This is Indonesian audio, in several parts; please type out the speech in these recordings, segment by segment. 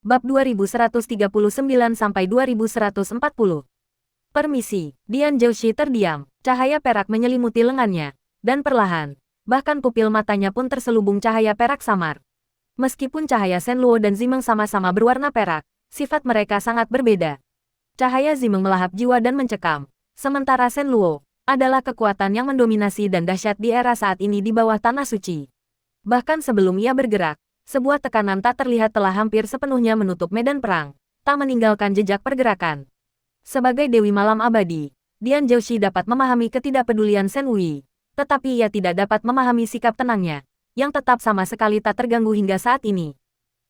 Bab 2139-2140. Permisi, Dian Zhouxi terdiam. Cahaya perak menyelimuti lengannya. Dan perlahan, bahkan pupil matanya pun terselubung cahaya perak samar. Meskipun cahaya Shen Luo dan Zimeng sama-sama berwarna perak, sifat mereka sangat berbeda. Cahaya Zimeng melahap jiwa dan mencekam. Sementara Shen Luo adalah kekuatan yang mendominasi dan dahsyat di era saat ini di bawah tanah suci. Bahkan sebelum ia bergerak, sebuah tekanan tak terlihat telah hampir sepenuhnya menutup medan perang, tak meninggalkan jejak pergerakan. Sebagai Dewi Malam Abadi, Dian Zhouxi dapat memahami ketidakpedulian Shen Wei, tetapi ia tidak dapat memahami sikap tenangnya, yang tetap sama sekali tak terganggu hingga saat ini.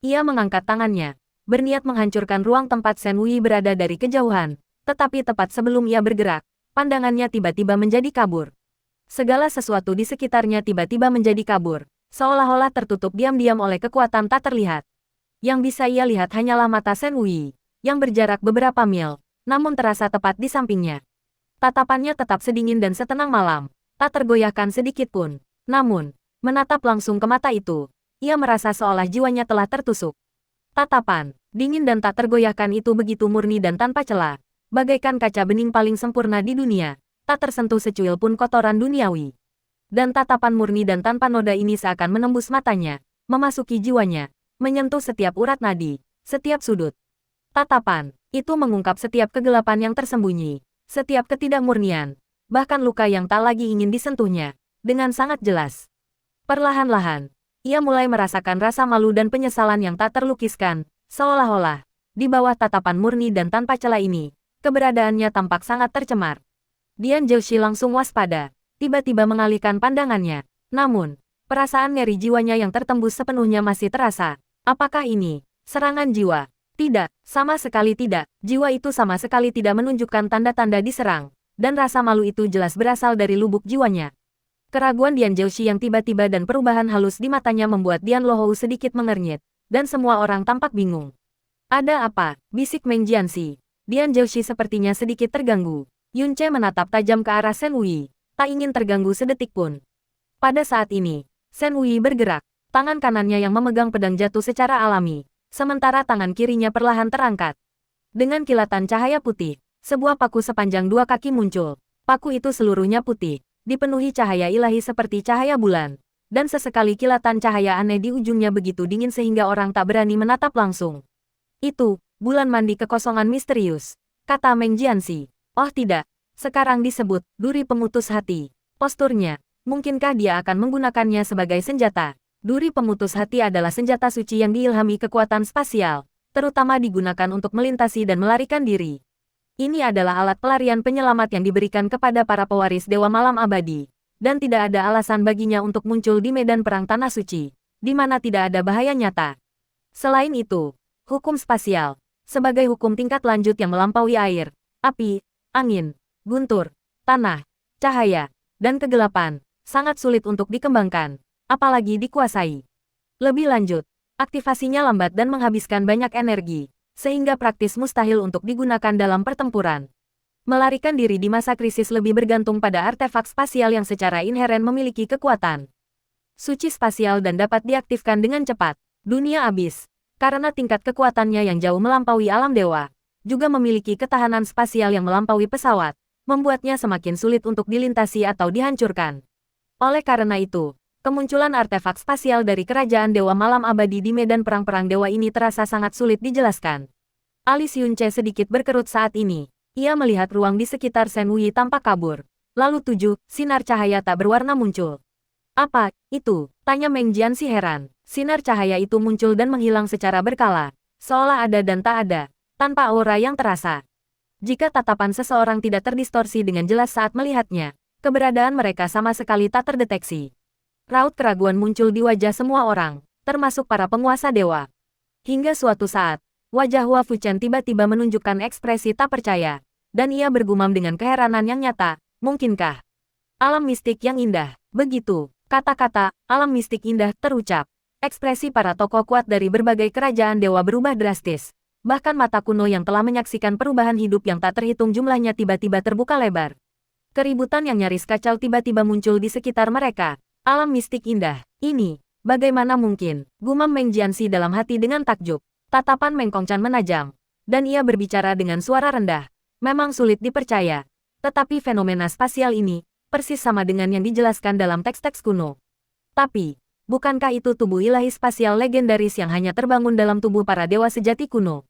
Ia mengangkat tangannya, berniat menghancurkan ruang tempat Shen Wei berada dari kejauhan, tetapi tepat sebelum ia bergerak, pandangannya tiba-tiba menjadi kabur. Segala sesuatu di sekitarnya tiba-tiba menjadi kabur, seolah-olah tertutup diam-diam oleh kekuatan tak terlihat. Yang bisa ia lihat hanyalah mata Shen Wei, yang berjarak beberapa mil, namun terasa tepat di sampingnya. Tatapannya tetap sedingin dan setenang malam, tak tergoyahkan sedikit pun. Namun, menatap langsung ke mata itu, ia merasa seolah jiwanya telah tertusuk. Tatapan, dingin dan tak tergoyahkan itu begitu murni dan tanpa celah, bagaikan kaca bening paling sempurna di dunia, tak tersentuh secuil pun kotoran duniawi. Dan tatapan murni dan tanpa noda ini seakan menembus matanya, memasuki jiwanya, menyentuh setiap urat nadi, setiap sudut. Tatapan itu mengungkap setiap kegelapan yang tersembunyi, setiap ketidakmurnian, bahkan luka yang tak lagi ingin disentuhnya, dengan sangat jelas. Perlahan-lahan, ia mulai merasakan rasa malu dan penyesalan yang tak terlukiskan, seolah-olah, di bawah tatapan murni dan tanpa celah ini, keberadaannya tampak sangat tercemar. Dian Zhouxi langsung waspada, tiba-tiba mengalihkan pandangannya. Namun, perasaan nyeri jiwanya yang tertembus sepenuhnya masih terasa. Apakah ini serangan jiwa? Tidak, sama sekali tidak. Jiwa itu sama sekali tidak menunjukkan tanda-tanda diserang, dan rasa malu itu jelas berasal dari lubuk jiwanya. Keraguan Dian Zhouxi yang tiba-tiba dan perubahan halus di matanya membuat Dian Lohou sedikit mengernyit, dan semua orang tampak bingung. Ada apa? Bisik Meng Jianxi. Dian Zhouxi sepertinya sedikit terganggu. Yun Ce menatap tajam ke arah Shen Wei, tak ingin terganggu sedetik pun. Pada saat ini, Shen Wei bergerak, tangan kanannya yang memegang pedang jatuh secara alami, sementara tangan kirinya perlahan terangkat. Dengan kilatan cahaya putih, sebuah paku sepanjang 2 kaki muncul. Paku itu seluruhnya putih, dipenuhi cahaya ilahi seperti cahaya bulan, dan sesekali kilatan cahaya aneh di ujungnya begitu dingin sehingga orang tak berani menatap langsung. Itu, bulan mandi kekosongan misterius, kata Meng Jianxi. Oh tidak, sekarang disebut duri pemutus hati. Posturnya, mungkinkah dia akan menggunakannya sebagai senjata? Duri pemutus hati adalah senjata suci yang diilhami kekuatan spasial, terutama digunakan untuk melintasi dan melarikan diri. Ini adalah alat pelarian penyelamat yang diberikan kepada para pewaris Dewa Malam Abadi, dan tidak ada alasan baginya untuk muncul di medan perang tanah suci, di mana tidak ada bahaya nyata. Selain itu, hukum spasial, sebagai hukum tingkat lanjut yang melampaui air, api, angin, guntur, tanah, cahaya, dan kegelapan, sangat sulit untuk dikembangkan, apalagi dikuasai. Lebih lanjut, aktivasinya lambat dan menghabiskan banyak energi, sehingga praktis mustahil untuk digunakan dalam pertempuran. Melarikan diri di masa krisis lebih bergantung pada artefak spasial yang secara inheren memiliki kekuatan suci spasial dan dapat diaktifkan dengan cepat. Dunia abis, karena tingkat kekuatannya yang jauh melampaui alam dewa, juga memiliki ketahanan spasial yang melampaui pesawat, membuatnya semakin sulit untuk dilintasi atau dihancurkan. Oleh karena itu, kemunculan artefak spasial dari kerajaan Dewa Malam Abadi di medan perang-perang dewa ini terasa sangat sulit dijelaskan. Alis Yun Ce sedikit berkerut saat ini. Ia melihat ruang di sekitar Shen Wei tampak kabur. Lalu 7 sinar cahaya tak berwarna muncul. Apa itu? Tanya Meng Jianxi heran. Sinar cahaya itu muncul dan menghilang secara berkala, seolah ada dan tak ada, tanpa aura yang terasa. Jika tatapan seseorang tidak terdistorsi dengan jelas saat melihatnya, keberadaan mereka sama sekali tak terdeteksi. Raut keraguan muncul di wajah semua orang, termasuk para penguasa dewa. Hingga suatu saat, wajah Hua Fuchen tiba-tiba menunjukkan ekspresi tak percaya, dan ia bergumam dengan keheranan yang nyata, mungkinkah alam mistik yang indah? Begitu, kata-kata alam mistik indah terucap. Ekspresi para tokoh kuat dari berbagai kerajaan dewa berubah drastis. Bahkan mata kuno yang telah menyaksikan perubahan hidup yang tak terhitung jumlahnya tiba-tiba terbuka lebar. Keributan yang nyaris kacau tiba-tiba muncul di sekitar mereka. Alam mistik indah, ini, bagaimana mungkin? Gumam Meng Jianxi dalam hati dengan takjub. Tatapan Meng Kongchan menajam, dan ia berbicara dengan suara rendah. Memang sulit dipercaya, tetapi fenomena spasial ini persis sama dengan yang dijelaskan dalam teks-teks kuno. Tapi, bukankah itu tubuh ilahi spasial legendaris yang hanya terbangun dalam tubuh para dewa sejati kuno?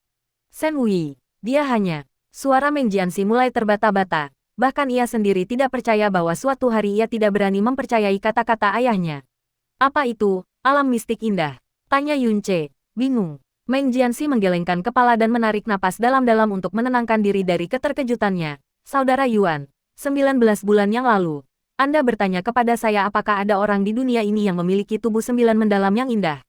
Shen Wei, dia hanya... Suara Meng Jianxi mulai terbata-bata, bahkan ia sendiri tidak percaya bahwa suatu hari ia tidak berani mempercayai kata-kata ayahnya. Apa itu, alam mistik indah? Tanya Yunce, bingung. Meng Jianxi menggelengkan kepala dan menarik napas dalam-dalam untuk menenangkan diri dari keterkejutannya. Saudara Yuan, 19 bulan yang lalu, Anda bertanya kepada saya apakah ada orang di dunia ini yang memiliki tubuh 9 mendalam yang indah.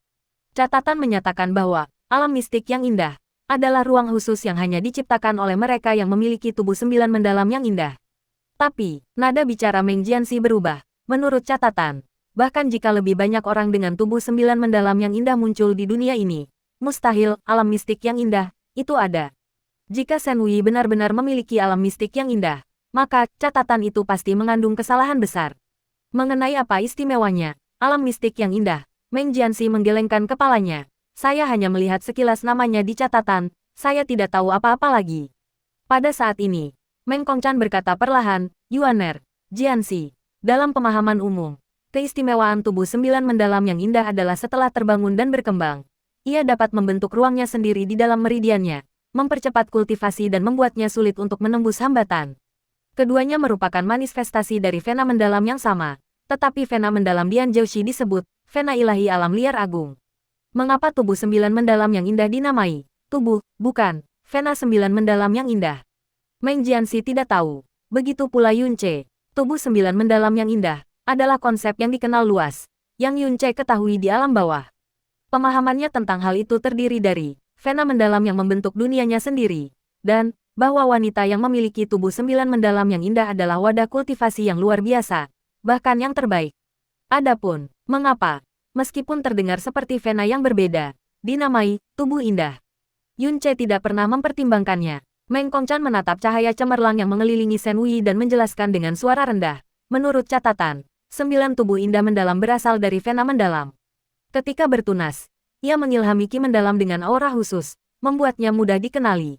Catatan menyatakan bahwa alam mistik yang indah adalah ruang khusus yang hanya diciptakan oleh mereka yang memiliki tubuh 9 mendalam yang indah. Tapi, nada bicara Meng Jianxi berubah. Menurut catatan, bahkan jika lebih banyak orang dengan tubuh 9 mendalam yang indah muncul di dunia ini, mustahil alam mistik yang indah itu ada. Jika Shen Wei benar-benar memiliki alam mistik yang indah, maka catatan itu pasti mengandung kesalahan besar. Mengenai apa istimewanya alam mistik yang indah, Meng Jianxi menggelengkan kepalanya. Saya hanya melihat sekilas namanya di catatan, saya tidak tahu apa-apa lagi. Pada saat ini, Meng Kongchan berkata perlahan, Yuaner, Jianxi, dalam pemahaman umum, keistimewaan tubuh 9 mendalam yang indah adalah setelah terbangun dan berkembang. Ia dapat membentuk ruangnya sendiri di dalam meridiannya, mempercepat kultivasi dan membuatnya sulit untuk menembus hambatan. Keduanya merupakan manifestasi dari vena mendalam yang sama, tetapi vena mendalam Dian Zhouxi disebut vena ilahi alam liar agung. Mengapa tubuh 9 mendalam yang indah dinamai tubuh, bukan vena 9 mendalam yang indah? Meng Jianxi tidak tahu. Begitu pula Yunce. Tubuh 9 mendalam yang indah adalah konsep yang dikenal luas, yang Yunce ketahui di alam bawah. Pemahamannya tentang hal itu terdiri dari vena mendalam yang membentuk dunianya sendiri, dan bahwa wanita yang memiliki tubuh 9 mendalam yang indah adalah wadah kultivasi yang luar biasa, bahkan yang terbaik. Adapun, mengapa? Meskipun terdengar seperti vena yang berbeda, dinamai tubuh indah. Yunce tidak pernah mempertimbangkannya. Meng Kongchan menatap cahaya cemerlang yang mengelilingi Shen Wei dan menjelaskan dengan suara rendah. Menurut catatan, 9 tubuh indah mendalam berasal dari vena mendalam. Ketika bertunas, ia mengilhami ki mendalam dengan aura khusus, membuatnya mudah dikenali.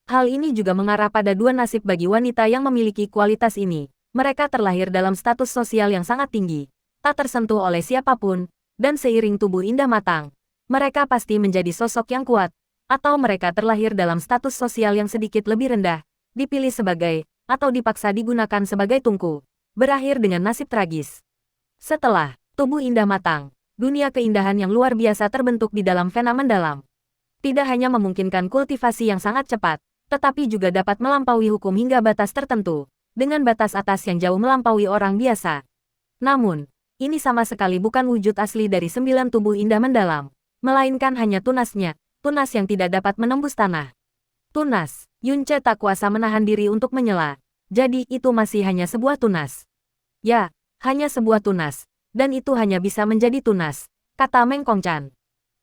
Hal ini juga mengarah pada dua nasib bagi wanita yang memiliki kualitas ini. Mereka terlahir dalam status sosial yang sangat tinggi, tak tersentuh oleh siapapun, dan seiring tubuh indah matang, mereka pasti menjadi sosok yang kuat, atau mereka terlahir dalam status sosial yang sedikit lebih rendah, dipilih sebagai, atau dipaksa digunakan sebagai tungku, berakhir dengan nasib tragis. Setelah tubuh indah matang, dunia keindahan yang luar biasa terbentuk di dalam vena mendalam. Tidak hanya memungkinkan kultivasi yang sangat cepat, tetapi juga dapat melampaui hukum hingga batas tertentu, dengan batas atas yang jauh melampaui orang biasa. Namun, ini sama sekali bukan wujud asli dari 9 tubuh indah mendalam, melainkan hanya tunasnya, tunas yang tidak dapat menembus tanah. Tunas, Yunce tak kuasa menahan diri untuk menyela. Jadi itu masih hanya sebuah tunas. Ya, hanya sebuah tunas, dan itu hanya bisa menjadi tunas, kata Meng Kongchan.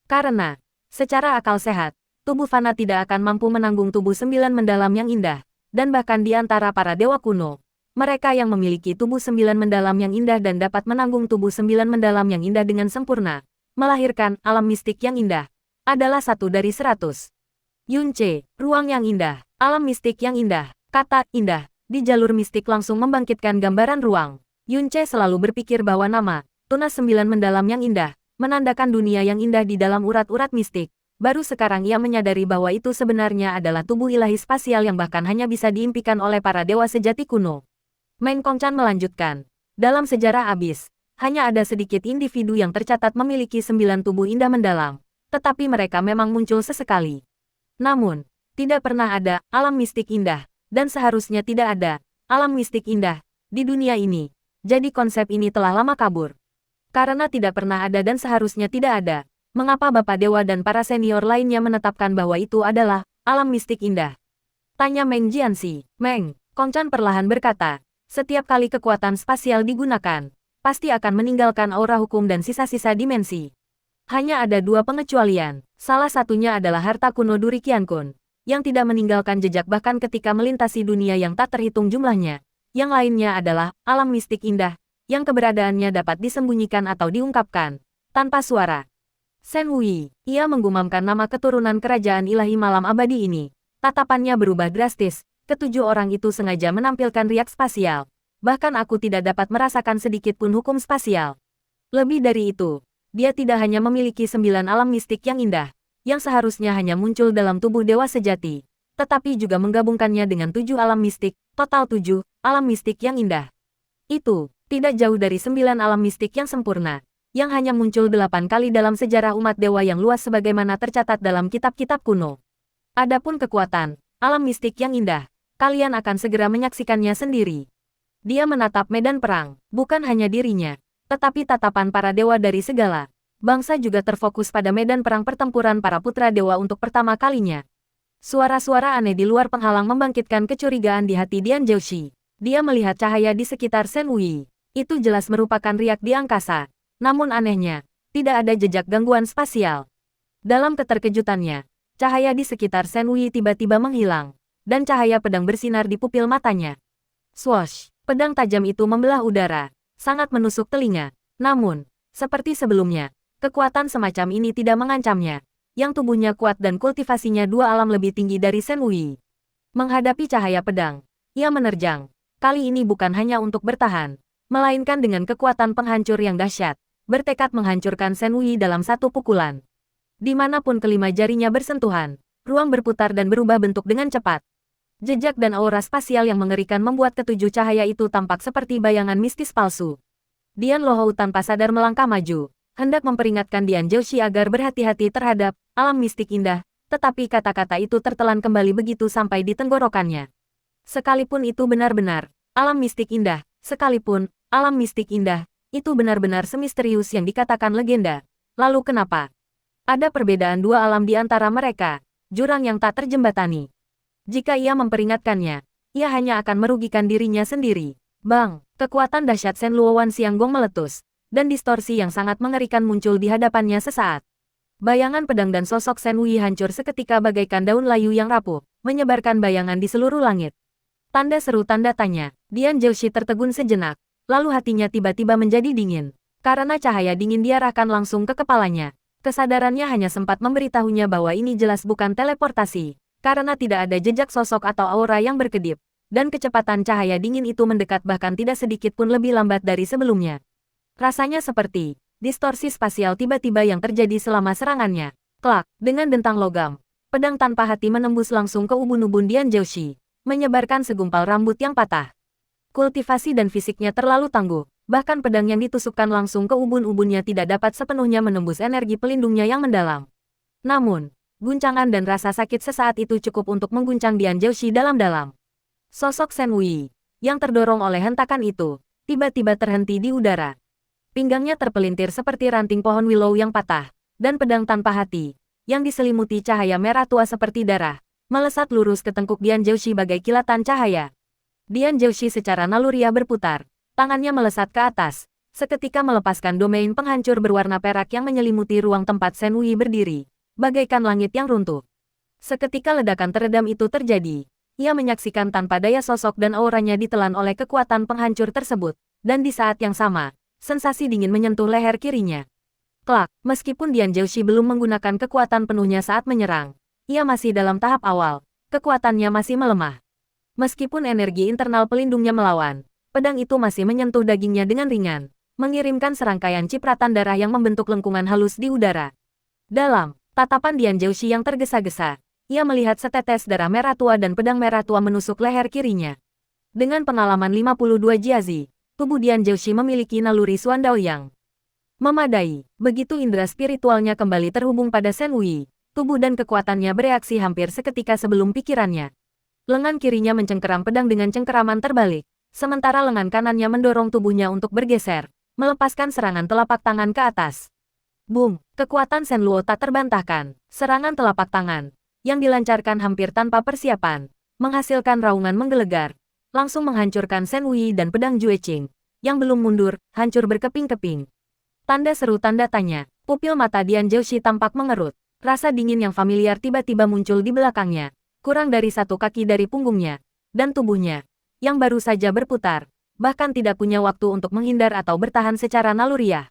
Karena, secara akal sehat, tubuh fana tidak akan mampu menanggung tubuh 9 mendalam yang indah, dan bahkan di antara para dewa kuno, mereka yang memiliki tubuh 9 mendalam yang indah dan dapat menanggung tubuh 9 mendalam yang indah dengan sempurna, melahirkan alam mistik yang indah, adalah 1 dari 100. Yunce, ruang yang indah, alam mistik yang indah, kata indah, di jalur mistik langsung membangkitkan gambaran ruang. Yunce selalu berpikir bahwa nama, tunas 9 mendalam yang indah, menandakan dunia yang indah di dalam urat-urat mistik. Baru sekarang ia menyadari bahwa itu sebenarnya adalah tubuh ilahi spasial yang bahkan hanya bisa diimpikan oleh para dewa sejati kuno. Meng Kongchan melanjutkan, dalam sejarah abis, hanya ada sedikit individu yang tercatat memiliki 9 tubuh indah mendalam, tetapi mereka memang muncul sesekali. Namun, tidak pernah ada alam mistik indah, dan seharusnya tidak ada alam mistik indah di dunia ini. Jadi konsep ini telah lama kabur. Karena tidak pernah ada dan seharusnya tidak ada, mengapa Bapak Dewa dan para senior lainnya menetapkan bahwa itu adalah alam mistik indah? Tanya Meng Jianxi. Meng Kongchan perlahan berkata, setiap kali kekuatan spasial digunakan, pasti akan meninggalkan aura hukum dan sisa-sisa dimensi. Hanya ada 2 pengecualian, salah satunya adalah harta kuno Duri Qiankun, yang tidak meninggalkan jejak bahkan ketika melintasi dunia yang tak terhitung jumlahnya. Yang lainnya adalah alam mistik indah, yang keberadaannya dapat disembunyikan atau diungkapkan, tanpa suara. Shen Wei, ia menggumamkan nama keturunan kerajaan ilahi malam abadi ini. Tatapannya berubah drastis, ketujuh orang itu sengaja menampilkan riak spasial. Bahkan aku tidak dapat merasakan sedikit pun hukum spasial. Lebih dari itu, dia tidak hanya memiliki 9 alam mistik yang indah, yang seharusnya hanya muncul dalam tubuh dewa sejati, tetapi juga menggabungkannya dengan 7 alam mistik, total 7 alam mistik yang indah. Itu tidak jauh dari 9 alam mistik yang sempurna, yang hanya muncul 8 kali dalam sejarah umat dewa yang luas sebagaimana tercatat dalam kitab-kitab kuno. Adapun kekuatan alam mistik yang indah, kalian akan segera menyaksikannya sendiri. Dia menatap medan perang, bukan hanya dirinya, tetapi tatapan para dewa dari segala bangsa juga terfokus pada medan perang pertempuran para putra dewa untuk pertama kalinya. Suara-suara aneh di luar penghalang membangkitkan kecurigaan di hati Dian Zhouxi. Dia melihat cahaya di sekitar Shen Wei. Itu jelas merupakan riak di angkasa. Namun anehnya, tidak ada jejak gangguan spasial. Dalam keterkejutannya, cahaya di sekitar Shen Wei tiba-tiba menghilang, dan cahaya pedang bersinar di pupil matanya. Swoosh! Pedang tajam itu membelah udara, sangat menusuk telinga. Namun, seperti sebelumnya, kekuatan semacam ini tidak mengancamnya, yang tubuhnya kuat dan kultivasinya 2 alam lebih tinggi dari Shen Wei. Menghadapi cahaya pedang, ia menerjang. Kali ini bukan hanya untuk bertahan, melainkan dengan kekuatan penghancur yang dahsyat, bertekad menghancurkan Shen Wei dalam satu pukulan. Dimanapun kelima jarinya bersentuhan, ruang berputar dan berubah bentuk dengan cepat. Jejak dan aura spasial yang mengerikan membuat ketujuh cahaya itu tampak seperti bayangan mistis palsu. Dian Lohou tanpa sadar melangkah maju, hendak memperingatkan Dian Zhouxi agar berhati-hati terhadap alam mistik indah, tetapi kata-kata itu tertelan kembali begitu sampai di tenggorokannya. Sekalipun itu benar-benar alam mistik indah, sekalipun alam mistik indah, itu benar-benar semisterius yang dikatakan legenda. Lalu kenapa? Ada perbedaan 2 alam di antara mereka, jurang yang tak terjembatani. Jika ia memperingatkannya, ia hanya akan merugikan dirinya sendiri. Bang, kekuatan dahsyat Shen Luowan Xianggong meletus, dan distorsi yang sangat mengerikan muncul di hadapannya sesaat. Bayangan pedang dan sosok Shen Wei hancur seketika bagaikan daun layu yang rapuh, menyebarkan bayangan di seluruh langit. Tanda seru tanda tanya, Dian Zhouxi tertegun sejenak, lalu hatinya tiba-tiba menjadi dingin. Karena cahaya dingin diarahkan langsung ke kepalanya. Kesadarannya hanya sempat memberitahunya bahwa ini jelas bukan teleportasi. Karena tidak ada jejak sosok atau aura yang berkedip, dan kecepatan cahaya dingin itu mendekat bahkan tidak sedikit pun lebih lambat dari sebelumnya. Rasanya seperti distorsi spasial tiba-tiba yang terjadi selama serangannya. Klak, dengan dentang logam, pedang tanpa hati menembus langsung ke ubun-ubun Dian Zhouxi, menyebarkan segumpal rambut yang patah. Kultivasi dan fisiknya terlalu tangguh, bahkan pedang yang ditusukkan langsung ke ubun-ubunnya tidak dapat sepenuhnya menembus energi pelindungnya yang mendalam. Namun, guncangan dan rasa sakit sesaat itu cukup untuk mengguncang Dian Zhouxi dalam-dalam. Sosok Shen Wei, yang terdorong oleh hentakan itu, tiba-tiba terhenti di udara. Pinggangnya terpelintir seperti ranting pohon willow yang patah, dan pedang tanpa hati, yang diselimuti cahaya merah tua seperti darah, melesat lurus ke tengkuk Dian Zhouxi bagai kilatan cahaya. Dian Zhouxi secara naluriah berputar, tangannya melesat ke atas, seketika melepaskan domain penghancur berwarna perak yang menyelimuti ruang tempat Shen Wei berdiri. Bagaikan langit yang runtuh. Seketika ledakan teredam itu terjadi, ia menyaksikan tanpa daya sosok dan auranya ditelan oleh kekuatan penghancur tersebut, dan di saat yang sama, sensasi dingin menyentuh leher kirinya. Klak, meskipun Dian Zhouxi belum menggunakan kekuatan penuhnya saat menyerang, ia masih dalam tahap awal, kekuatannya masih melemah. Meskipun energi internal pelindungnya melawan, pedang itu masih menyentuh dagingnya dengan ringan, mengirimkan serangkaian cipratan darah yang membentuk lengkungan halus di udara. Dalam tatapan Dian Zhouxi yang tergesa-gesa, ia melihat setetes darah merah tua dan pedang merah tua menusuk leher kirinya. Dengan pengalaman 52 jiazi, tubuh Dian Zhouxi memiliki naluri Suandao yang memadai. Begitu indera spiritualnya kembali terhubung pada Shen Wei, tubuh dan kekuatannya bereaksi hampir seketika sebelum pikirannya. Lengan kirinya mencengkeram pedang dengan cengkeraman terbalik, sementara lengan kanannya mendorong tubuhnya untuk bergeser, melepaskan serangan telapak tangan ke atas. Boom! Kekuatan Shen Luo tak terbantahkan. Serangan telapak tangan, yang dilancarkan hampir tanpa persiapan, menghasilkan raungan menggelegar, langsung menghancurkan Shen Wei dan pedang Jue Qing, yang belum mundur, hancur berkeping-keping. Tanda seru tanda tanya, pupil mata Dian Zhouxi tampak mengerut. Rasa dingin yang familiar tiba-tiba muncul di belakangnya, kurang dari 1 kaki dari punggungnya, dan tubuhnya, yang baru saja berputar, bahkan tidak punya waktu untuk menghindar atau bertahan secara naluriah.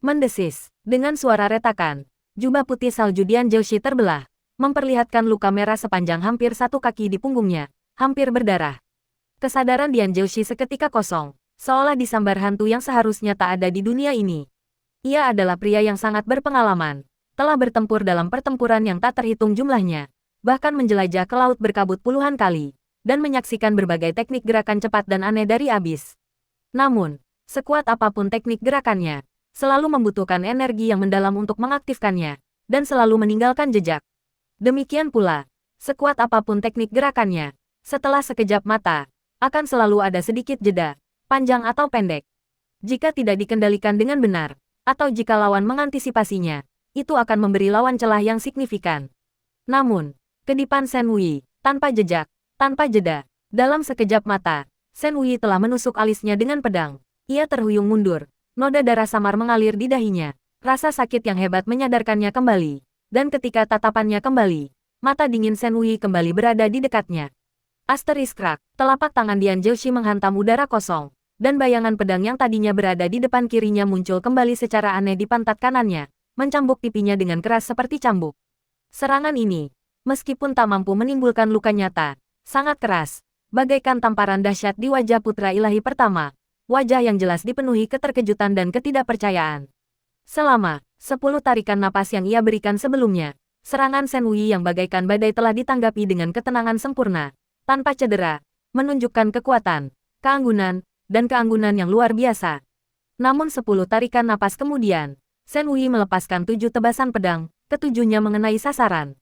Mendesis, dengan suara retakan, Jubah putih salju Dian Zhouxi terbelah, memperlihatkan luka merah sepanjang hampir 1 kaki di punggungnya, hampir berdarah. Kesadaran Dian Zhouxi seketika kosong, seolah disambar hantu yang seharusnya tak ada di dunia ini. Ia adalah pria yang sangat berpengalaman, telah bertempur dalam pertempuran yang tak terhitung jumlahnya, bahkan menjelajah ke laut berkabut puluhan kali, dan menyaksikan berbagai teknik gerakan cepat dan aneh dari abis. Namun, sekuat apapun teknik gerakannya, selalu membutuhkan energi yang mendalam untuk mengaktifkannya, dan selalu meninggalkan jejak. Demikian pula, sekuat apapun teknik gerakannya, setelah sekejap mata, akan selalu ada sedikit jeda, panjang atau pendek. Jika tidak dikendalikan dengan benar, atau jika lawan mengantisipasinya, itu akan memberi lawan celah yang signifikan. Namun, kedipan Shen Wei, tanpa jejak, tanpa jeda, dalam sekejap mata, Shen Wei telah menusuk alisnya dengan pedang. Ia terhuyung mundur. Noda darah samar mengalir di dahinya. Rasa sakit yang hebat menyadarkannya kembali. Dan ketika tatapannya kembali, mata dingin Shen Wei kembali berada di dekatnya. Asteris-krak, telapak tangan Dian Zhouxi menghantam udara kosong. Dan bayangan pedang yang tadinya berada di depan kirinya muncul kembali secara aneh di pantat kanannya, mencambuk pipinya dengan keras seperti cambuk. Serangan ini, meskipun tak mampu menimbulkan luka nyata, sangat keras, bagaikan tamparan dahsyat di wajah putra ilahi pertama. Wajah yang jelas dipenuhi keterkejutan dan ketidakpercayaan. Selama 10 tarikan napas yang ia berikan sebelumnya, serangan Shen Wei yang bagaikan badai telah ditanggapi dengan ketenangan sempurna, tanpa cedera, menunjukkan kekuatan, keanggunan, dan keanggunan yang luar biasa. Namun 10 tarikan napas kemudian, Shen Wei melepaskan 7 tebasan pedang, ketujuhnya mengenai sasaran.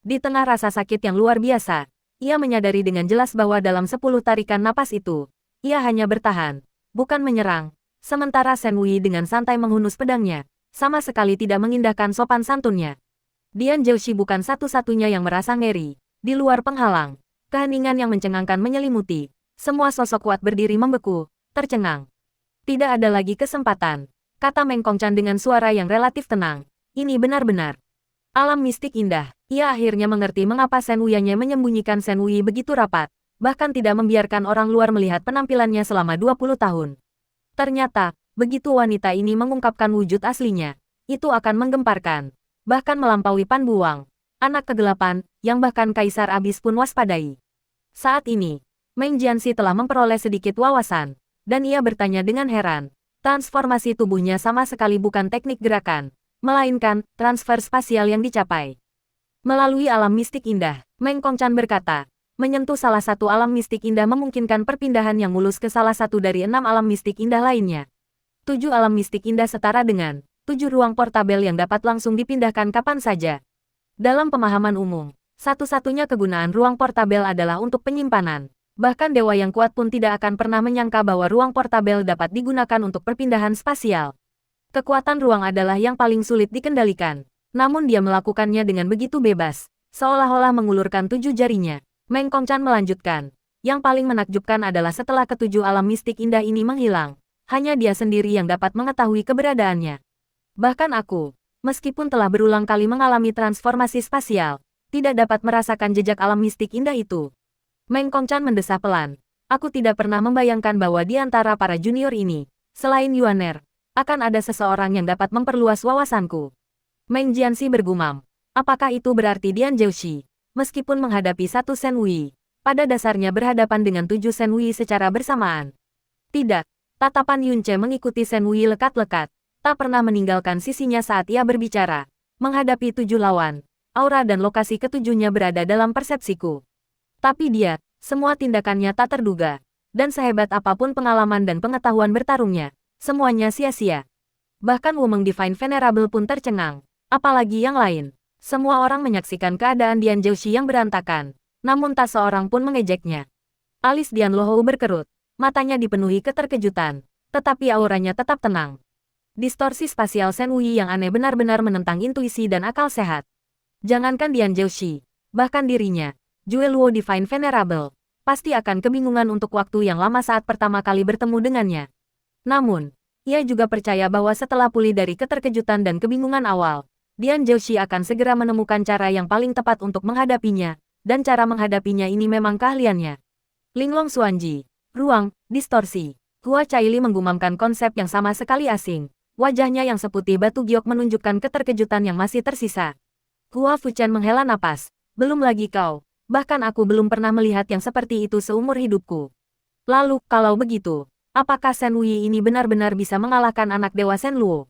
Di tengah rasa sakit yang luar biasa, ia menyadari dengan jelas bahwa dalam 10 tarikan napas itu, ia hanya bertahan, bukan menyerang, sementara Shen Wei dengan santai menghunus pedangnya, sama sekali tidak mengindahkan sopan santunnya. Dian Zhouxi bukan satu-satunya yang merasa ngeri. Di luar penghalang, keheningan yang mencengangkan menyelimuti. Semua sosok kuat berdiri membeku, tercengang. Tidak ada lagi kesempatan, kata Meng Kongchan dengan suara yang relatif tenang. Ini benar-benar alam mistik indah. Ia akhirnya mengerti mengapa Shen Wei-nya menyembunyikan Shen Wei begitu rapat, bahkan tidak membiarkan orang luar melihat penampilannya selama 20 tahun. Ternyata, begitu wanita ini mengungkapkan wujud aslinya, itu akan menggemparkan, bahkan melampaui Pan Buang, anak kegelapan, yang bahkan Kaisar Abis pun waspadai. Saat ini, Meng Jianxi telah memperoleh sedikit wawasan, dan ia bertanya dengan heran, transformasi tubuhnya sama sekali bukan teknik gerakan, melainkan transfer spasial yang dicapai. Melalui alam mistik indah, Meng Kongchan berkata, menyentuh salah satu alam mistik indah memungkinkan perpindahan yang mulus ke salah satu dari 6 alam mistik indah lainnya. 7 alam mistik indah setara dengan 7 ruang portabel yang dapat langsung dipindahkan kapan saja. Dalam pemahaman umum, satu-satunya kegunaan ruang portabel adalah untuk penyimpanan. Bahkan dewa yang kuat pun tidak akan pernah menyangka bahwa ruang portabel dapat digunakan untuk perpindahan spasial. Kekuatan ruang adalah yang paling sulit dikendalikan. Namun dia melakukannya dengan begitu bebas, seolah-olah mengulurkan 7 jarinya. Meng Kongchan melanjutkan, yang paling menakjubkan adalah setelah ketujuh alam mistik indah ini menghilang, hanya dia sendiri yang dapat mengetahui keberadaannya. Bahkan aku, meskipun telah berulang kali mengalami transformasi spasial, tidak dapat merasakan jejak alam mistik indah itu. Meng Kongchan mendesah pelan, aku tidak pernah membayangkan bahwa di antara para junior ini, selain Yuaner, akan ada seseorang yang dapat memperluas wawasanku. Meng Jianxi bergumam, apakah itu berarti Dian Zhouxi, meskipun menghadapi satu Shen Wei, pada dasarnya berhadapan dengan 7 Shen Wei secara bersamaan? Tidak, tatapan Yun Ce mengikuti Shen Wei lekat-lekat, tak pernah meninggalkan sisinya saat ia berbicara. Menghadapi 7 lawan, aura dan lokasi ketujuhnya berada dalam persepsiku. Tapi dia, semua tindakannya tak terduga, dan sehebat apapun pengalaman dan pengetahuan bertarungnya, semuanya sia-sia. Bahkan Wumeng Divine Venerable pun tercengang, apalagi yang lain. Semua orang menyaksikan keadaan Dian Zhouxi yang berantakan, namun tak seorang pun mengejeknya. Alis Dian Lohou berkerut, matanya dipenuhi keterkejutan, tetapi auranya tetap tenang. Distorsi spasial Shen Wei yang aneh benar-benar menentang intuisi dan akal sehat. Jangankan Dian Zhouxi, bahkan dirinya, Jue Luo Divine Venerable, pasti akan kebingungan untuk waktu yang lama saat pertama kali bertemu dengannya. Namun, ia juga percaya bahwa setelah pulih dari keterkejutan dan kebingungan awal, Dian Zhouxi akan segera menemukan cara yang paling tepat untuk menghadapinya, dan cara menghadapinya ini memang keahliannya. Linglong Xuanji, ruang, distorsi. Hua Caili menggumamkan konsep yang sama sekali asing, Wajahnya yang seputih batu giok menunjukkan keterkejutan yang masih tersisa. Hua Fuchen menghela napas. Belum lagi kau. Bahkan aku belum pernah melihat yang seperti itu seumur hidupku. Lalu, kalau begitu, apakah Shen Wei ini benar-benar bisa mengalahkan anak dewa Shen Luo?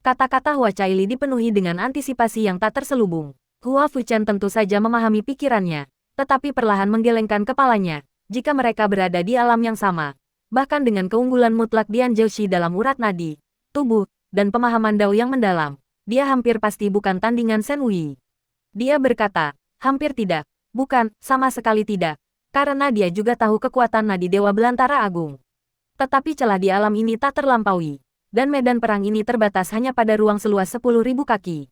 Kata-kata Hua Caili dipenuhi dengan antisipasi yang tak terselubung. Hua Fuchen tentu saja memahami pikirannya, tetapi perlahan menggelengkan kepalanya. Jika mereka berada di alam yang sama, bahkan dengan keunggulan mutlak Dian Zhouxi dalam urat nadi, tubuh, dan pemahaman Dao yang mendalam, dia hampir pasti bukan tandingan Shen Wei. Dia berkata, hampir tidak, bukan, sama sekali tidak, karena dia juga tahu kekuatan nadi Dewa Belantara Agung. Tetapi celah di alam ini tak terlampaui. Dan medan perang ini terbatas hanya pada ruang seluas 10.000 kaki.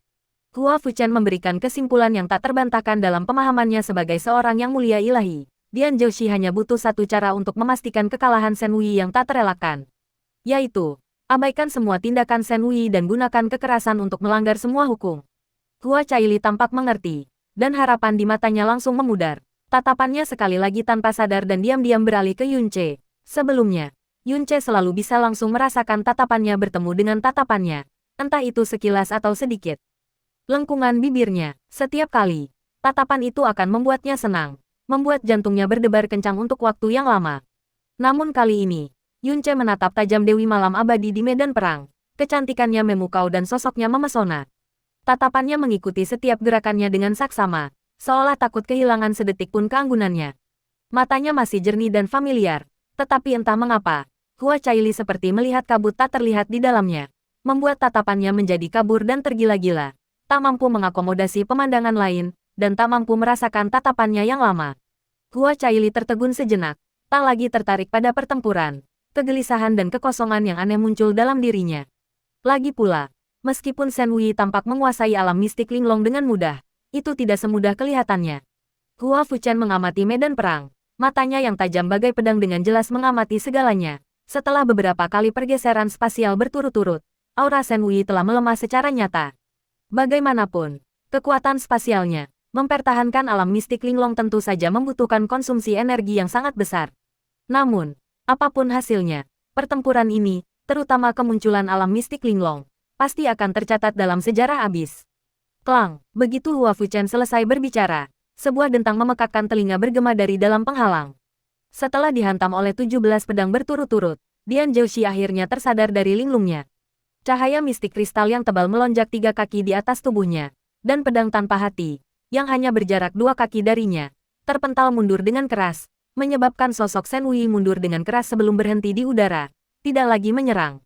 Hua Fuchen memberikan kesimpulan yang tak terbantahkan dalam pemahamannya sebagai seorang yang mulia ilahi. Dian Zhouxi hanya butuh satu cara untuk memastikan kekalahan Shen Wei yang tak terelakkan. Yaitu, abaikan semua tindakan Shen Wei dan gunakan kekerasan untuk melanggar semua hukum. Hua Caili tampak mengerti, dan harapan di matanya langsung memudar. Tatapannya sekali lagi tanpa sadar dan diam-diam beralih ke Yun Ce. Sebelumnya, Yun Ce selalu bisa langsung merasakan tatapannya bertemu dengan tatapannya, entah itu sekilas atau sedikit. Lengkungan bibirnya, setiap kali, tatapan itu akan membuatnya senang, membuat jantungnya berdebar kencang untuk waktu yang lama. Namun kali ini, Yun Ce menatap tajam Dewi Malam Abadi di medan perang, kecantikannya memukau dan sosoknya memesona. Tatapannya mengikuti setiap gerakannya dengan saksama, seolah takut kehilangan sedetik pun keanggunannya. Matanya masih jernih dan familiar, tetapi entah mengapa, Hua Caili seperti melihat kabut tak terlihat di dalamnya, membuat tatapannya menjadi kabur dan tergila-gila, tak mampu mengakomodasi pemandangan lain, dan tak mampu merasakan tatapannya yang lama. Hua Caili tertegun sejenak, tak lagi tertarik pada pertempuran. Kegelisahan dan kekosongan yang aneh muncul dalam dirinya. Lagi pula, meskipun Shen Wei tampak menguasai alam mistik linglong dengan mudah, itu tidak semudah kelihatannya. Hua Fuchen mengamati medan perang, matanya yang tajam bagai pedang dengan jelas mengamati segalanya. Setelah beberapa kali pergeseran spasial berturut-turut, aura Shen Wei telah melemah secara nyata. Bagaimanapun, kekuatan spasialnya, mempertahankan alam mistik linglong tentu saja membutuhkan konsumsi energi yang sangat besar. Namun, apapun hasilnya, pertempuran ini, terutama kemunculan alam mistik linglong, pasti akan tercatat dalam sejarah abis. Klang, begitu Hua Fuchen selesai berbicara, sebuah dentang memekakkan telinga bergema dari dalam penghalang. Setelah dihantam oleh 17 pedang berturut-turut, Dian Zhouxi akhirnya tersadar dari linglungnya. Cahaya mistik kristal yang tebal melonjak 3 kaki di atas tubuhnya, dan pedang tanpa hati, yang hanya berjarak 2 kaki darinya, terpental mundur dengan keras, menyebabkan sosok Shen Wei mundur dengan keras sebelum berhenti di udara, tidak lagi menyerang.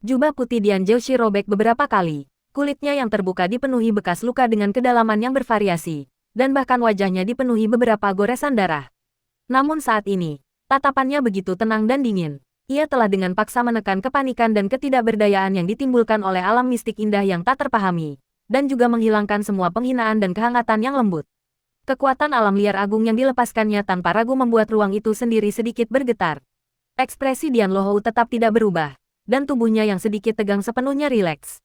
Jubah putih Dian Zhouxi robek beberapa kali, kulitnya yang terbuka dipenuhi bekas luka dengan kedalaman yang bervariasi, dan bahkan wajahnya dipenuhi beberapa goresan darah. Namun saat ini, tatapannya begitu tenang dan dingin. Ia telah dengan paksa menekan kepanikan dan ketidakberdayaan yang ditimbulkan oleh alam mistik indah yang tak terpahami, dan juga menghilangkan semua penghinaan dan kehangatan yang lembut. Kekuatan alam liar agung yang dilepaskannya tanpa ragu membuat ruang itu sendiri sedikit bergetar. Ekspresi Dian Lohou tetap tidak berubah, dan tubuhnya yang sedikit tegang sepenuhnya rileks.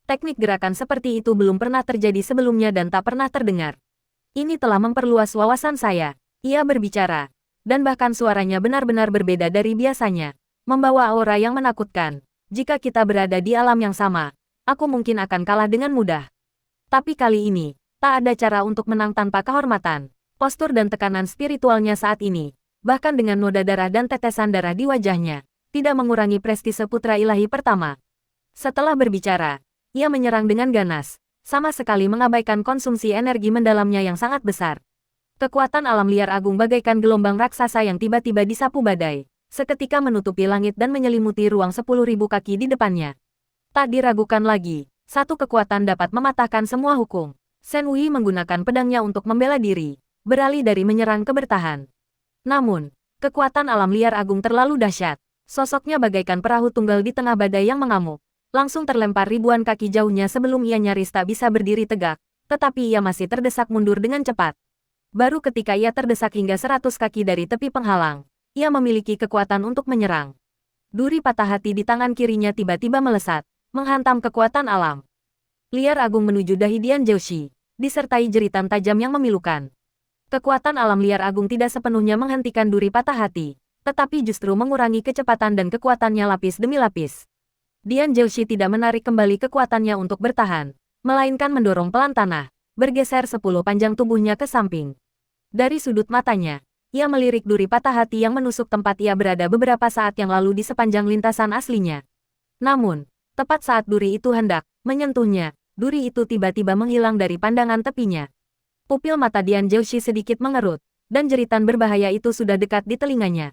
Teknik gerakan seperti itu belum pernah terjadi sebelumnya dan tak pernah terdengar. Ini telah memperluas wawasan saya. Ia berbicara, dan bahkan suaranya benar-benar berbeda dari biasanya, membawa aura yang menakutkan. Jika kita berada di alam yang sama, aku mungkin akan kalah dengan mudah. Tapi kali ini, tak ada cara untuk menang tanpa kehormatan. Postur dan tekanan spiritualnya saat ini, bahkan dengan noda darah dan tetesan darah di wajahnya, tidak mengurangi prestise putra ilahi pertama. Setelah berbicara, ia menyerang dengan ganas, sama sekali mengabaikan konsumsi energi mendalamnya yang sangat besar. Kekuatan alam liar agung bagaikan gelombang raksasa yang tiba-tiba disapu badai, seketika menutupi langit dan menyelimuti ruang 10.000 kaki di depannya. Tak diragukan lagi, satu kekuatan dapat mematahkan semua hukum. Shen Wei menggunakan pedangnya untuk membela diri, beralih dari menyerang ke bertahan. Namun, kekuatan alam liar agung terlalu dahsyat. Sosoknya bagaikan perahu tunggal di tengah badai yang mengamuk, langsung terlempar ribuan kaki jauhnya sebelum ia nyaris tak bisa berdiri tegak, tetapi ia masih terdesak mundur dengan cepat. Baru ketika ia terdesak hingga 100 kaki dari tepi penghalang, ia memiliki kekuatan untuk menyerang. Duri patah hati di tangan kirinya tiba-tiba melesat, menghantam kekuatan alam liar agung menuju dahi Dian Zhouxi, disertai jeritan tajam yang memilukan. Kekuatan alam liar agung tidak sepenuhnya menghentikan duri patah hati, tetapi justru mengurangi kecepatan dan kekuatannya lapis demi lapis. Dian Zhouxi tidak menarik kembali kekuatannya untuk bertahan, melainkan mendorong pelan tanah, bergeser 10 panjang tubuhnya ke samping. Dari sudut matanya, ia melirik duri patah hati yang menusuk tempat ia berada beberapa saat yang lalu di sepanjang lintasan aslinya. Namun, tepat saat duri itu hendak menyentuhnya, duri itu tiba-tiba menghilang dari pandangan tepinya. Pupil mata Dian Zhouxi sedikit mengerut, dan jeritan berbahaya itu sudah dekat di telinganya.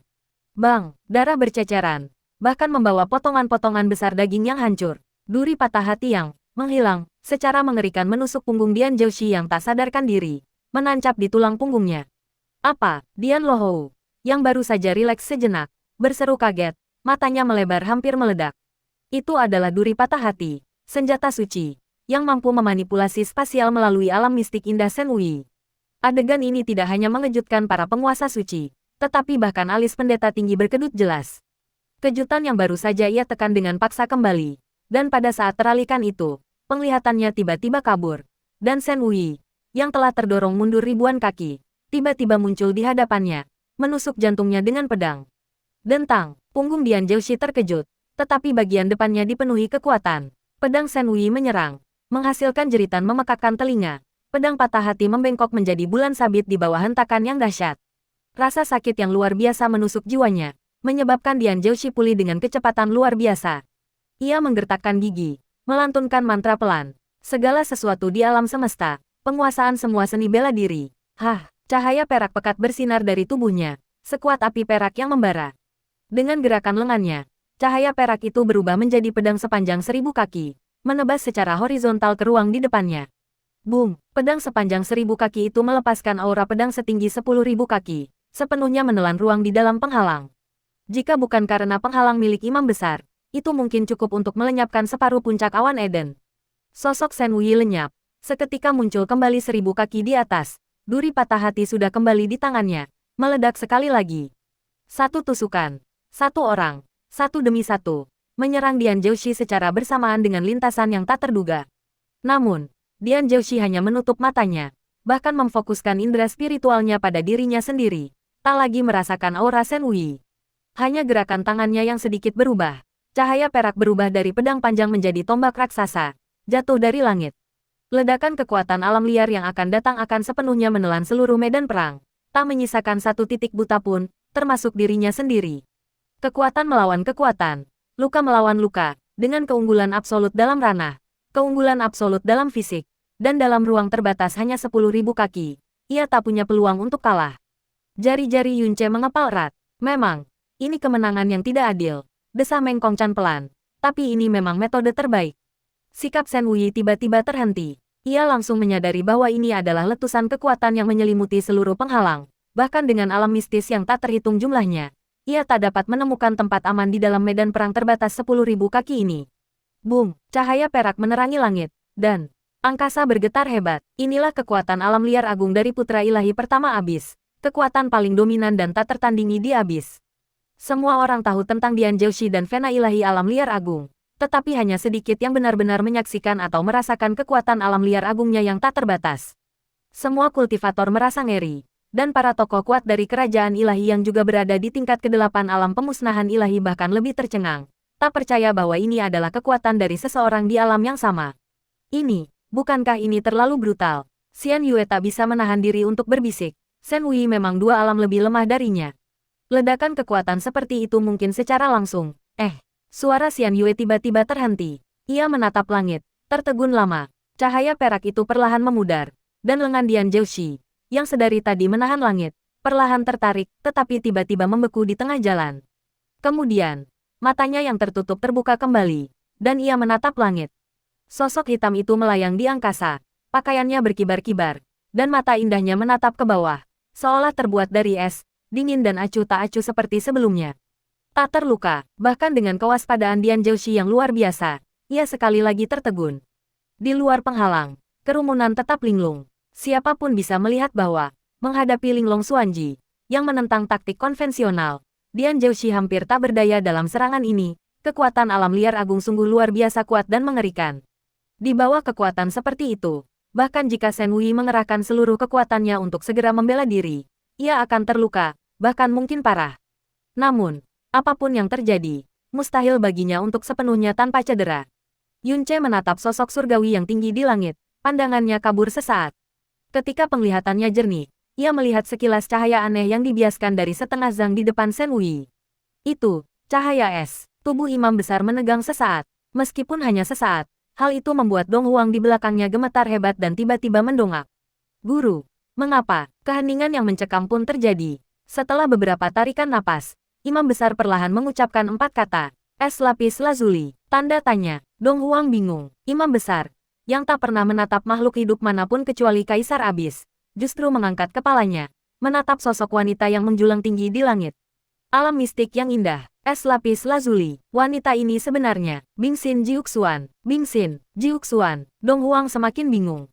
Bang, darah berceceran, bahkan membawa potongan-potongan besar daging yang hancur. Duri patah hati yang menghilang, secara mengerikan menusuk punggung Dian Zhouxi yang tak sadarkan diri, menancap di tulang punggungnya. Apa? Dian Lohou, yang baru saja rileks sejenak, berseru kaget, matanya melebar hampir meledak. Itu adalah duri patah hati, senjata suci, yang mampu memanipulasi spasial melalui alam mistik indah Shen Wei. Adegan ini tidak hanya mengejutkan para penguasa suci, tetapi bahkan alis pendeta tinggi berkedut jelas. Kejutan yang baru saja ia tekan dengan paksa kembali, dan pada saat teralihkan itu, penglihatannya tiba-tiba kabur, dan Shen Wei, yang telah terdorong mundur ribuan kaki, tiba-tiba muncul di hadapannya, menusuk jantungnya dengan pedang. Dentang, punggung Dian Zhouxi terkejut, tetapi bagian depannya dipenuhi kekuatan. Pedang Shen Wei menyerang, menghasilkan jeritan memekakkan telinga. Pedang patah hati membengkok menjadi bulan sabit di bawah hentakan yang dahsyat. Rasa sakit yang luar biasa menusuk jiwanya, menyebabkan Dian Zhouxi pulih dengan kecepatan luar biasa. Ia menggertakkan gigi, melantunkan mantra pelan. Segala sesuatu di alam semesta, penguasaan semua seni bela diri. Cahaya perak pekat bersinar dari tubuhnya, sekuat api perak yang membara. Dengan gerakan lengannya, cahaya perak itu berubah menjadi pedang sepanjang 1000 kaki, menebas secara horizontal ke ruang di depannya. Boom! Pedang sepanjang 1000 kaki itu melepaskan aura pedang setinggi 10.000 kaki, sepenuhnya menelan ruang di dalam penghalang. Jika bukan karena penghalang milik imam besar, itu mungkin cukup untuk melenyapkan separuh puncak awan Eden. Sosok Shen Wei lenyap, seketika muncul kembali 1000 kaki di atas, duri patah hati sudah kembali di tangannya, meledak sekali lagi. Satu tusukan, satu orang, satu demi satu, menyerang Dian Zhouxi secara bersamaan dengan lintasan yang tak terduga. Namun, Dian Zhouxi hanya menutup matanya, bahkan memfokuskan indera spiritualnya pada dirinya sendiri, tak lagi merasakan aura Shen Wei. Hanya gerakan tangannya yang sedikit berubah, cahaya perak berubah dari pedang panjang menjadi tombak raksasa, jatuh dari langit. Ledakan kekuatan alam liar yang akan datang akan sepenuhnya menelan seluruh medan perang, tak menyisakan satu titik buta pun, termasuk dirinya sendiri. Kekuatan melawan kekuatan, luka melawan luka, dengan keunggulan absolut dalam ranah, keunggulan absolut dalam fisik, dan dalam ruang terbatas hanya 10.000 kaki, ia tak punya peluang untuk kalah. Jari-jari Yunce mengepal erat. Memang, ini kemenangan yang tidak adil, desa Meng Kongchan pelan, tapi ini memang metode terbaik. Sikap Shen Wei tiba-tiba terhenti. Ia langsung menyadari bahwa ini adalah letusan kekuatan yang menyelimuti seluruh penghalang, bahkan dengan alam mistis yang tak terhitung jumlahnya. Ia tak dapat menemukan tempat aman di dalam medan perang terbatas 10.000 kaki ini. Boom! Cahaya perak menerangi langit, dan angkasa bergetar hebat. Inilah kekuatan alam liar agung dari putra ilahi pertama Abis. Kekuatan paling dominan dan tak tertandingi di Abis. Semua orang tahu tentang Dian Zhouxi dan Vena ilahi alam liar agung, tetapi hanya sedikit yang benar-benar menyaksikan atau merasakan kekuatan alam liar agungnya yang tak terbatas. Semua kultivator merasa ngeri, dan para tokoh kuat dari kerajaan ilahi yang juga berada di tingkat ke-8 alam pemusnahan ilahi bahkan lebih tercengang, tak percaya bahwa ini adalah kekuatan dari seseorang di alam yang sama. Bukankah ini terlalu brutal? Xian Yue tak bisa menahan diri untuk berbisik, Shen Wei memang 2 alam lebih lemah darinya. Ledakan kekuatan seperti itu mungkin secara langsung. Suara Xian Yue tiba-tiba terhenti. Ia menatap langit, tertegun lama. Cahaya perak itu perlahan memudar, dan lengan Dian Zhouxi, yang sedari tadi menahan langit, perlahan tertarik, tetapi tiba-tiba membeku di tengah jalan. Kemudian, matanya yang tertutup terbuka kembali, dan ia menatap langit. Sosok hitam itu melayang di angkasa, pakaiannya berkibar-kibar, dan mata indahnya menatap ke bawah, seolah terbuat dari es, dingin dan acuh tak acuh seperti sebelumnya. Tak terluka, bahkan dengan kewaspadaan Dian Zhouxi yang luar biasa, ia sekali lagi tertegun. Di luar penghalang, kerumunan tetap linglung. Siapapun bisa melihat bahwa, menghadapi Linglong Xuanji, yang menentang taktik konvensional, Dian Zhouxi hampir tak berdaya dalam serangan ini. Kekuatan alam liar agung sungguh luar biasa kuat dan mengerikan. Di bawah kekuatan seperti itu, bahkan jika Shen Wei mengerahkan seluruh kekuatannya untuk segera membela diri, ia akan terluka, bahkan mungkin parah. Namun, apapun yang terjadi, mustahil baginya untuk sepenuhnya tanpa cedera. Yunce menatap sosok surgawi yang tinggi di langit, pandangannya kabur sesaat. Ketika penglihatannya jernih, ia melihat sekilas cahaya aneh yang dibiaskan dari setengah zang di depan Shen Wei. Itu, cahaya es. Tubuh imam besar menegang sesaat. Meskipun hanya sesaat, hal itu membuat Dong Huang di belakangnya gemetar hebat dan tiba-tiba mendongak. Guru, mengapa? Keheningan yang mencekam pun terjadi. Setelah beberapa tarikan napas, imam besar perlahan mengucapkan 4 kata. Es lapis lazuli. Tanda tanya. Dong Huang bingung. Imam besar, yang tak pernah menatap makhluk hidup manapun kecuali Kaisar Abis, justru mengangkat kepalanya, menatap sosok wanita yang menjulang tinggi di langit. Alam mistik yang indah. Es lapis lazuli. Wanita ini sebenarnya Bingxin Jiuxuan. Bingxin Jiuxuan. Dong Huang semakin bingung.